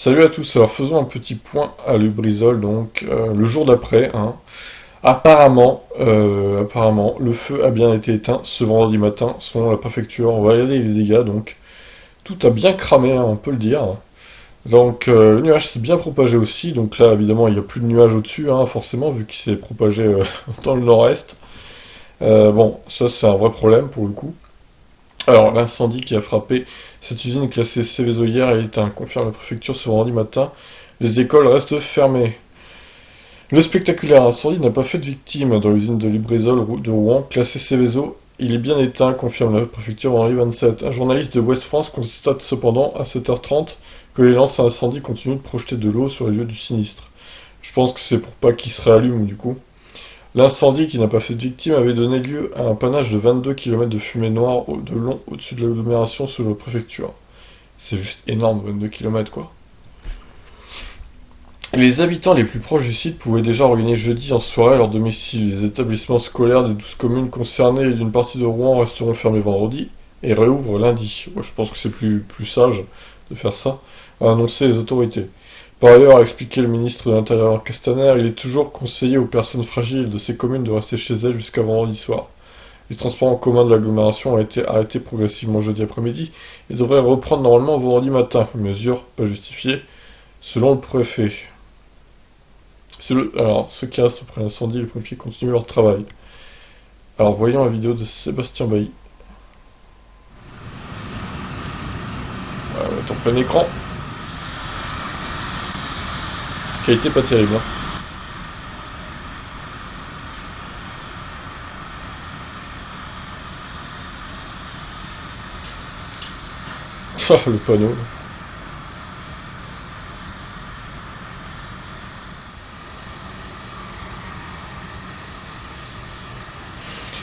Salut à tous, alors faisons un petit point à Lubrizol, donc le jour d'après, hein. Apparemment, le feu a bien été éteint ce vendredi matin, selon la préfecture. On va regarder les dégâts, donc tout a bien cramé, hein, on peut le dire. Donc le nuage s'est bien propagé aussi, donc là évidemment il n'y a plus de nuages au-dessus, hein, forcément, vu qu'il s'est propagé dans le nord-est. Bon, ça c'est un vrai problème pour le coup. Alors l'incendie qui a frappé cette usine classée Céveso hier a éteint, confirme la préfecture ce vendredi matin. Les écoles restent fermées. Le spectaculaire incendie n'a pas fait de victimes dans l'usine de Lubrizol de Rouen, classée Céveso. Il est bien éteint, confirme la préfecture vendredi 27. Un journaliste de Ouest France constate cependant à 7h30 que les lances à incendie continuent de projeter de l'eau sur les lieux du sinistre. Je pense que c'est pour pas qu'il se réallume du coup. L'incendie, qui n'a pas fait de victimes, avait donné lieu à un panache de 22 km de fumée noire de long au-dessus de l'agglomération sous la préfecture. C'est juste énorme, 22 km quoi. Les habitants les plus proches du site pouvaient déjà organiser jeudi en soirée à leur domicile. Les établissements scolaires des 12 communes concernées et d'une partie de Rouen resteront fermés vendredi et réouvrent lundi. Moi, je pense que c'est plus sage de faire ça, a annoncé les autorités. Par ailleurs, a expliqué le ministre de l'Intérieur Castaner, il est toujours conseillé aux personnes fragiles de ces communes de rester chez elles jusqu'à vendredi soir. Les transports en commun de l'agglomération ont été arrêtés progressivement jeudi après-midi et devraient reprendre normalement vendredi matin, une mesure pas justifiée, selon le préfet. Alors, ceux qui restent après l'incendie, les pompiers continuent leur travail. Alors, voyons la vidéo de Sébastien Bailly. On va mettre en plein écran. Qualité pas terrible, hein. Ah, le panneau.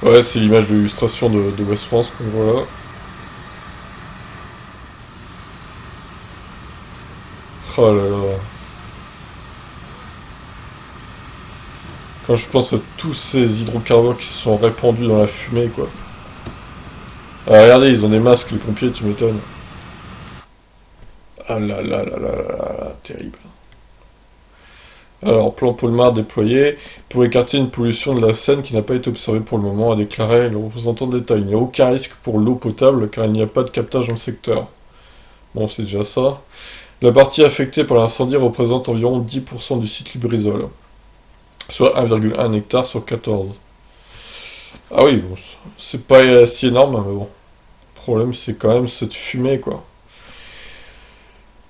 Ouais, c'est l'image de l'illustration de West France qu'on voit là. Oh là là. Quand je pense à tous ces hydrocarbures qui se sont répandus dans la fumée, quoi. Ah, regardez, ils ont des masques, les pompiers, tu m'étonnes. Ah là là là là là là, terrible. Alors, plan Polmar déployé pour écarter une pollution de la Seine qui n'a pas été observée pour le moment, a déclaré le représentant de l'État. Il n'y a aucun risque pour l'eau potable car il n'y a pas de captage dans le secteur. Bon, c'est déjà ça. La partie affectée par l'incendie représente environ 10% du site Lubrizol, soit 1,1 hectare sur 14. Ah oui, bon, c'est pas si énorme, mais bon. Le problème, c'est quand même cette fumée, quoi.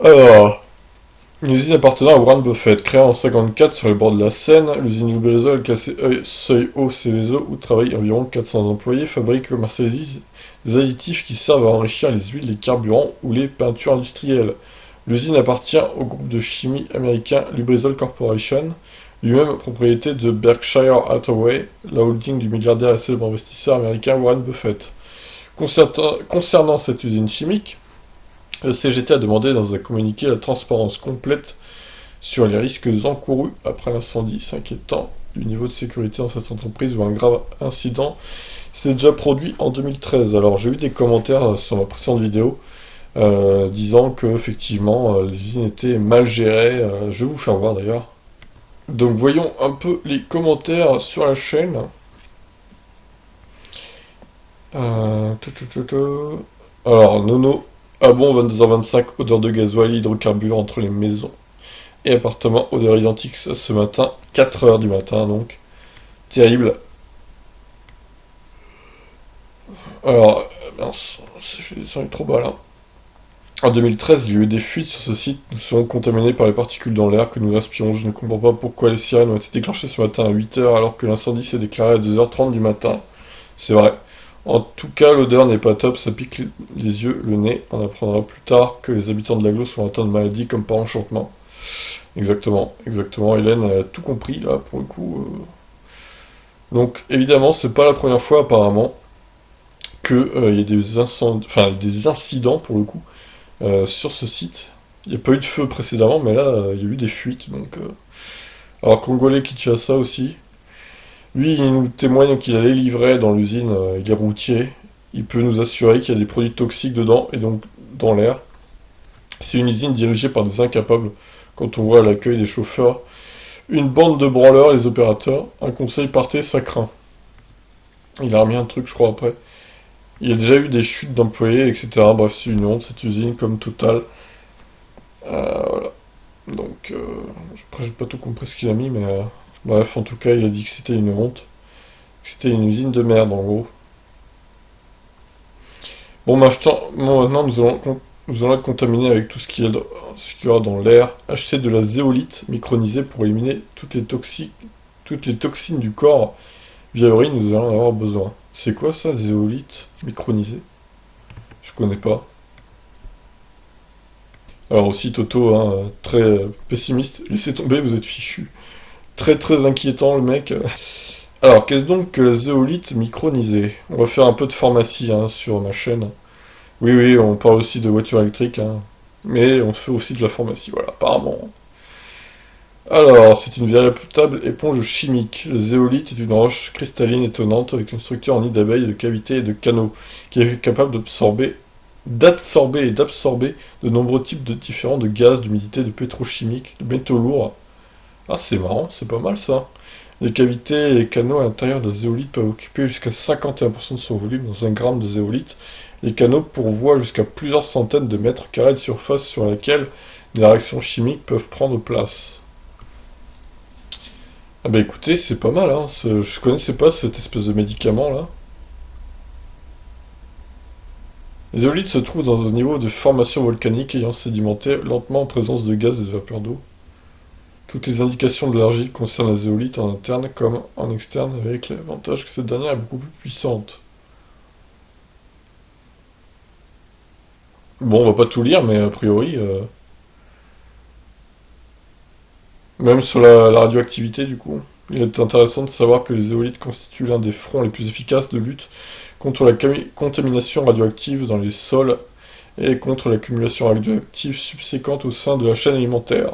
Alors, une usine appartenant à Warren Buffett, créée en 54 sur les bords de la Seine, l'usine Lubrizol est classée seuil haut Céveso où travaillent environ 400 employés, fabrique et commercialise des additifs qui servent à enrichir les huiles, les carburants ou les peintures industrielles. L'usine appartient au groupe de chimie américain Lubrizol Corporation, lui-même propriété de Berkshire Hathaway, la holding du milliardaire et célèbre investisseur américain Warren Buffett. Concernant cette usine chimique, le CGT a demandé dans un communiqué la transparence complète sur les risques encourus après l'incendie, s'inquiétant du niveau de sécurité dans cette entreprise où un grave incident s'est déjà produit en 2013. Alors j'ai eu des commentaires sur ma précédente vidéo disant que effectivement l'usine était mal gérée. Je vais vous faire voir d'ailleurs. Donc voyons un peu les commentaires sur la chaîne. Euh, tu, tu, tu, tu. Alors Nono, ah bon, 22h25, odeur de gasoil, hydrocarbures entre les maisons et appartements, odeur identique ce matin, 4h du matin donc. Terrible. Alors, mince, je suis descendu trop bas là. En 2013, il y a eu des fuites sur ce site. Nous serons contaminés par les particules dans l'air que nous respirons. Je ne comprends pas pourquoi les sirènes ont été déclenchées ce matin à 8h alors que l'incendie s'est déclaré à 2h30 du matin. C'est vrai. En tout cas, l'odeur n'est pas top, ça pique les yeux, le nez. On apprendra plus tard que les habitants de l'agglo sont atteints de maladies comme par enchantement. Exactement, exactement. Hélène a tout compris là pour le coup. Donc évidemment, c'est pas la première fois apparemment que il y a des incendies, enfin des incidents pour le coup sur ce site. Il n'y a pas eu de feu précédemment, mais là il y a eu des fuites. Donc, alors Congolais Kinshasa aussi. Lui, il nous témoigne qu'il allait livrer dans l'usine, il est routier. Il peut nous assurer qu'il y a des produits toxiques dedans et donc dans l'air. C'est une usine dirigée par des incapables. Quand on voit l'accueil des chauffeurs, une bande de branleurs, les opérateurs, un conseil partez, ça craint. Il a remis un truc, je crois, après. Il y a déjà eu des chutes d'employés, etc. Bref, c'est une honte, cette usine, comme Total. Voilà. Donc, après, j'ai pas tout compris ce qu'il a mis, mais... bref, en tout cas, il a dit que c'était une honte. Que c'était une usine de merde, en gros. Bon, maintenant, nous allons être contaminés avec tout ce ce qu'il y aura dans l'air. Acheter de la zéolite micronisée pour éliminer toutes les toxines du corps. Via l'urine, nous allons en avoir besoin. C'est quoi ça, zéolite micronisée? Je connais pas. Alors aussi Toto, hein, très pessimiste. Laissez tomber, vous êtes fichu. Très très inquiétant le mec. Alors, qu'est-ce donc que la zéolite micronisée? On va faire un peu de pharmacie hein, sur ma chaîne. Oui, oui, on parle aussi de voitures électriques, hein. Mais on fait aussi de la pharmacie, voilà, apparemment. Alors, c'est une véritable éponge chimique. Le zéolite est une roche cristalline étonnante avec une structure en nid d'abeille, de cavités et de canaux, qui est capable d'absorber et d'absorber de nombreux types différents de gaz, d'humidité, de pétrochimiques, de métaux lourds. Ah, c'est marrant, c'est pas mal ça. Les cavités et les canaux à l'intérieur de la zéolite peuvent occuper jusqu'à 51% de son volume dans un gramme de zéolite. Les canaux pourvoient jusqu'à plusieurs centaines de mètres carrés de surface sur laquelle des réactions chimiques peuvent prendre place. Ah bah écoutez, c'est pas mal, hein. Je connaissais pas cette espèce de médicament là. Les zéolites se trouvent dans un niveau de formation volcanique ayant sédimenté lentement en présence de gaz et de vapeur d'eau. Toutes les indications de l'argile concernent la zéolite en interne comme en externe, avec l'avantage que cette dernière est beaucoup plus puissante. Bon, on va pas tout lire, mais a priori, même sur la radioactivité du coup, il est intéressant de savoir que les zéolites constituent l'un des fronts les plus efficaces de lutte contre la contamination radioactive dans les sols et contre l'accumulation radioactive subséquente au sein de la chaîne alimentaire.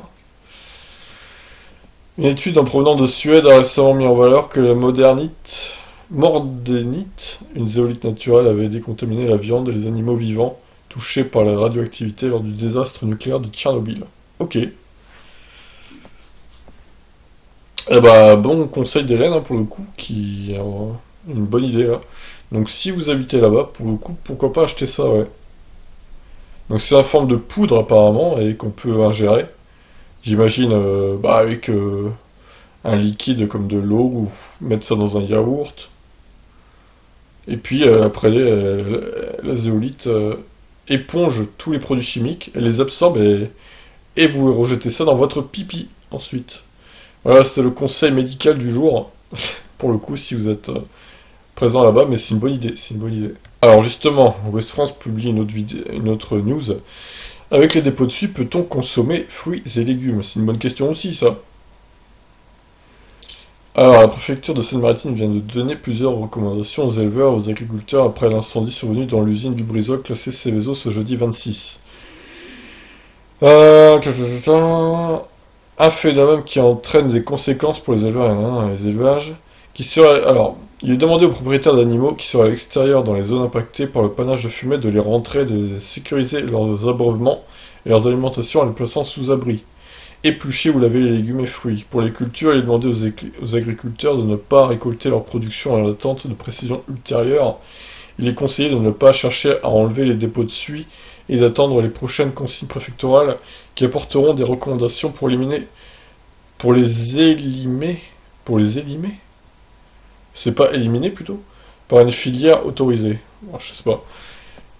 Une étude en provenance de Suède a récemment mis en valeur que la mordénite, une zéolite naturelle, avait décontaminé la viande et les animaux vivants touchés par la radioactivité lors du désastre nucléaire de Tchernobyl. Ok. Eh bah, bon conseil d'Hélène hein, pour le coup, qui a une bonne idée là. Donc si vous habitez là-bas, pour le coup, pourquoi pas acheter ça, ouais. Donc c'est en forme de poudre apparemment et qu'on peut ingérer. J'imagine bah, avec un liquide comme de l'eau ou mettre ça dans un yaourt. Et puis après la zéolite éponge tous les produits chimiques, elle les absorbe et vous rejetez ça dans votre pipi ensuite. Voilà, c'était le conseil médical du jour. Pour le coup, si vous êtes présent là-bas, mais c'est une bonne idée, c'est une bonne idée. Alors justement, West France publie une autre news. Avec les dépôts de suie, peut-on consommer fruits et légumes? C'est une bonne question aussi, ça. Alors, la préfecture de Seine-Maritime vient de donner plusieurs recommandations aux éleveurs et aux agriculteurs après l'incendie survenu dans l'usine du Brizoc classée Céveso ce jeudi 26. Un phénomène qui entraîne des conséquences pour les éleveurs et les élevages, qui serait... Alors, il est demandé aux propriétaires d'animaux qui seraient à l'extérieur dans les zones impactées par le panache de fumée de les rentrer, de sécuriser leurs abreuvements et leurs alimentations en les plaçant sous abri. Éplucher ou laver les légumes et fruits. Pour les cultures, il est demandé aux agriculteurs de ne pas récolter leur production à l'attente de précisions ultérieures. Il est conseillé de ne pas chercher à enlever les dépôts de suie et d'attendre les prochaines consignes préfectorales qui apporteront des recommandations pour les élimer, c'est pas éliminer plutôt, par une filière autorisée. Alors, je sais pas.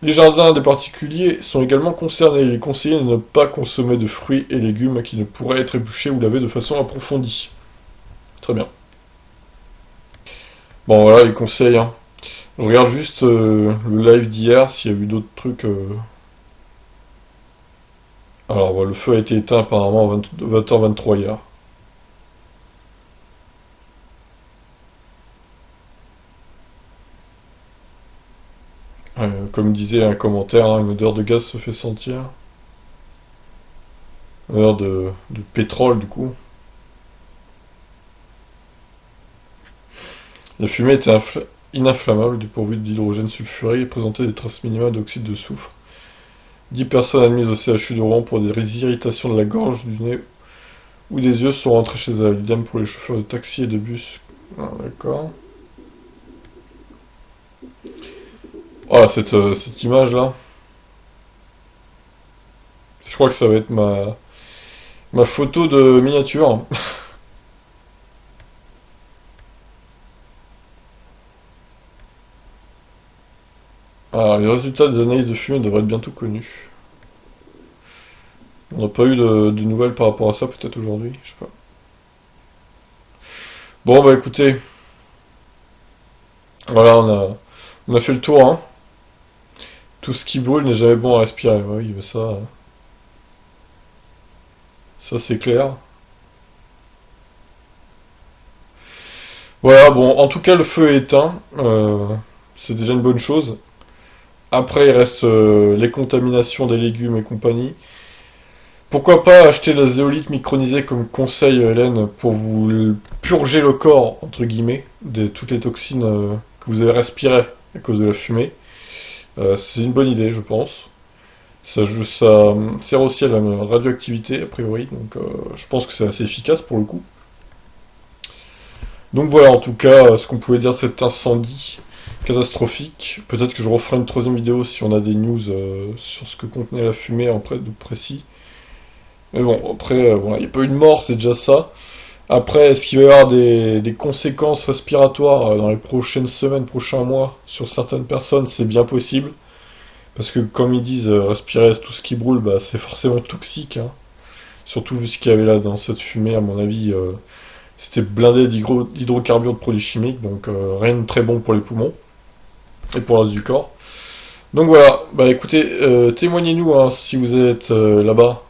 Les jardins des particuliers sont également concernés. Il est conseillé de ne pas consommer de fruits et légumes qui ne pourraient être épluchés ou lavés de façon approfondie. Très bien. Bon voilà les conseils. Hein. Je regarde juste le live d'hier s'il y a eu d'autres trucs. Alors le feu a été éteint apparemment à 20h23 hier. Comme disait un commentaire, hein, une odeur de gaz se fait sentir. Une odeur de pétrole du coup. La fumée était ininflammable, dépourvue d'hydrogène sulfuré et présentait des traces minimales d'oxyde de soufre. 10 personnes admises au CHU de Rouen pour des irritations de la gorge, du nez ou des yeux sont rentrées chez elles. Idem pour les chauffeurs de taxi et de bus. Ah, d'accord. Ah, cette image-là. Je crois que ça va être ma photo de miniature. Alors, les résultats des analyses de fumée devraient être bientôt connus. On n'a pas eu de nouvelles par rapport à ça, peut-être aujourd'hui, je sais pas. Bon, bah écoutez, voilà, on a fait le tour, hein. Tout ce qui brûle n'est jamais bon à respirer. Oui, mais ça c'est clair. Voilà, bon, en tout cas, le feu est éteint. C'est déjà une bonne chose. Après, il reste les contaminations des légumes et compagnie. Pourquoi pas acheter de la zéolite micronisée comme conseil Hélène pour vous purger le corps, entre guillemets, de toutes les toxines que vous avez respirées à cause de la fumée. C'est une bonne idée, je pense. Ça sert aussi à la radioactivité, a priori, donc je pense que c'est assez efficace pour le coup. Donc voilà, en tout cas, ce qu'on pouvait dire, cet incendie catastrophique. Peut-être que je referai une troisième vidéo si on a des news sur ce que contenait la fumée en de précis. Mais bon, après, voilà, il n'y a pas eu de mort, c'est déjà ça. Après, est-ce qu'il va y avoir des conséquences respiratoires dans les prochaines semaines, prochains mois sur certaines personnes? C'est bien possible. Parce que comme ils disent, respirer tout ce qui brûle, bah, c'est forcément toxique, hein. Surtout vu ce qu'il y avait là dans cette fumée, à mon avis, c'était blindé d'hydrocarbures de produits chimiques, donc rien de très bon pour les poumons et pour le reste du corps. Donc voilà, bah écoutez, témoignez-nous hein, si vous êtes là-bas,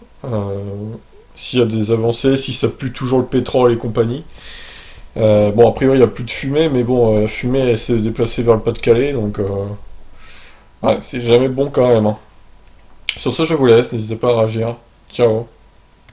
s'il y a des avancées, si ça pue toujours le pétrole et compagnie. Bon, a priori, il n'y a plus de fumée, mais bon, la fumée, elle s'est déplacée vers le Pas-de-Calais, donc ouais, c'est jamais bon quand même, hein. Sur ce, je vous laisse, n'hésitez pas à réagir. Ciao.